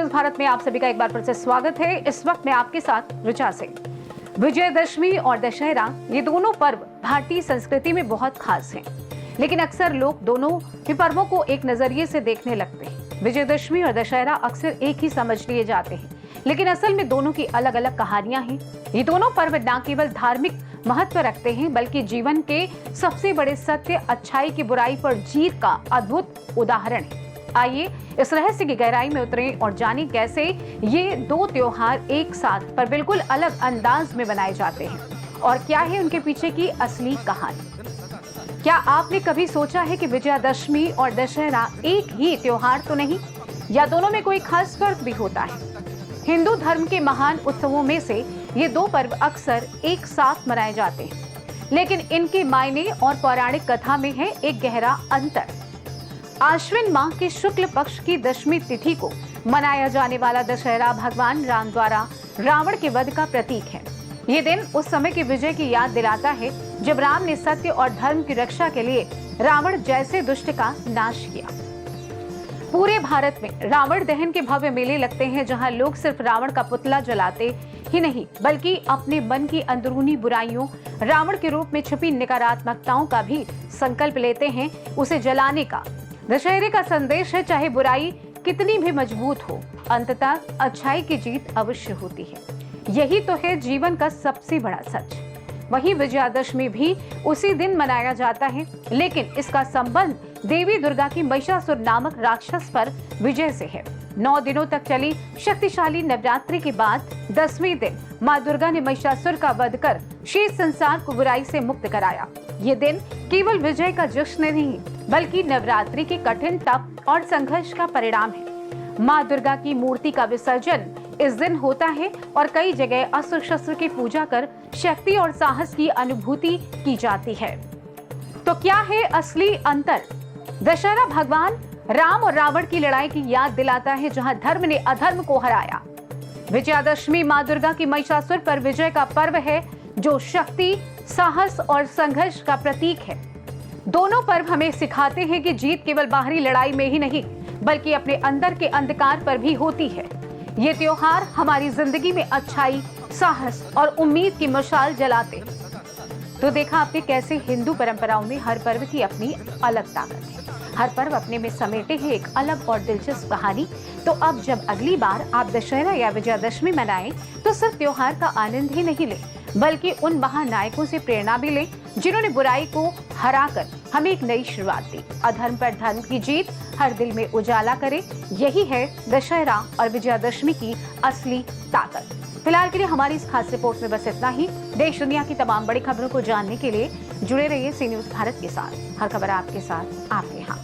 News Bharat में आप सभी का एक बार फिर से स्वागत है। इस वक्त मैं आपके साथ ऋचा सिंह। विजयदशमी और दशहरा ये दोनों पर्व भारतीय संस्कृति में बहुत खास हैं, लेकिन अक्सर लोग दोनों ही पर्वों को एक नजरिए से देखने लगते हैं। विजयदशमी और दशहरा अक्सर एक ही समझ लिए जाते हैं, लेकिन असल में दोनों की अलग अलग कहानियां हैं। ये दोनों पर्व न केवल धार्मिक महत्व रखते हैं, बल्कि जीवन के सबसे बड़े सत्य, अच्छाई की बुराई पर जीत का अद्भुत उदाहरण है। आइए इस रहस्य की गहराई में उतरें और जानें कैसे ये दो त्योहार एक साथ पर बिल्कुल अलग अंदाज में बनाए जाते हैं और क्या है उनके पीछे की असली कहानी। क्या आपने कभी सोचा है कि विजयादशमी और दशहरा एक ही त्योहार तो नहीं, या दोनों में कोई खास फर्क भी होता है? हिंदू धर्म के महान उत्सवों में से ये दो पर्व अक्सर एक साथ मनाए जाते हैं, लेकिन इनके मायने और पौराणिक कथा में है एक गहरा अंतर। आश्विन माह के शुक्ल पक्ष की दशमी तिथि को मनाया जाने वाला दशहरा भगवान राम द्वारा रावण के वध का प्रतीक है। ये दिन उस समय की विजय की याद दिलाता है जब राम ने सत्य और धर्म की रक्षा के लिए रावण जैसे दुष्ट का नाश किया। पूरे भारत में रावण दहन के भव्य मेले लगते हैं, जहां लोग सिर्फ रावण का पुतला जलाते ही नहीं, बल्कि अपने मन की अंदरूनी बुराइयों, रावण के रूप में छिपी नकारात्मकताओं का भी संकल्प लेते हैं उसे जलाने का। दशहरे का संदेश है, चाहे बुराई कितनी भी मजबूत हो, अंततः अच्छाई की जीत अवश्य होती है। यही तो है जीवन का सबसे बड़ा सच। वहीं विजयादशमी भी उसी दिन मनाया जाता है, लेकिन इसका संबंध देवी दुर्गा की महिषासुर नामक राक्षस पर विजय से है। 9 दिनों तक चली शक्तिशाली नवरात्रि के बाद 10वें दिन मां दुर्गा ने महिषासुर का वध कर शेष संसार को बुराई से मुक्त कराया। ये दिन केवल विजय का जश्न नहीं, बल्कि नवरात्रि के कठिन तप और संघर्ष का परिणाम है। मां दुर्गा की मूर्ति का विसर्जन इस दिन होता है और कई जगह अस्त्र शस्त्र की पूजा कर शक्ति और साहस की अनुभूति की जाती है। तो क्या है असली अंतर? दशहरा भगवान राम और रावण की लड़ाई की याद दिलाता है, जहां धर्म ने अधर्म को हराया। विजयादशमी मां दुर्गा की महिषासुर पर विजय का पर्व है, जो शक्ति, साहस और संघर्ष का प्रतीक है। दोनों पर्व हमें सिखाते हैं कि जीत केवल बाहरी लड़ाई में ही नहीं, बल्कि अपने अंदर के अंधकार पर भी होती है। ये त्योहार हमारी जिंदगी में अच्छाई, साहस और उम्मीद की मशाल जलाते। तो देखा आपने कैसे हिंदू परंपराओं में हर पर्व की अपनी अलग ताकत है। हर पर्व अपने में समेटे हैं एक अलग और दिलचस्प कहानी। तो अब जब अगली बार आप दशहरा या विजयादशमी मनाएं, तो सिर्फ त्योहार का आनंद ही नहीं लें, बल्कि उन महानायकों से प्रेरणा भी लें जिन्होंने बुराई को हराकर हमें एक नई शुरुआत दी। अधर्म पर धर्म की जीत हर दिल में उजाला करे। यही है दशहरा और विजयादशमी की असली ताकत। फिलहाल के लिए हमारी इस खास रिपोर्ट में बस इतना ही। देश दुनिया की तमाम बड़ी खबरों को जानने के लिए जुड़े रहिए सी न्यूज भारत के साथ। हर खबर आपके साथ, आपके यहाँ।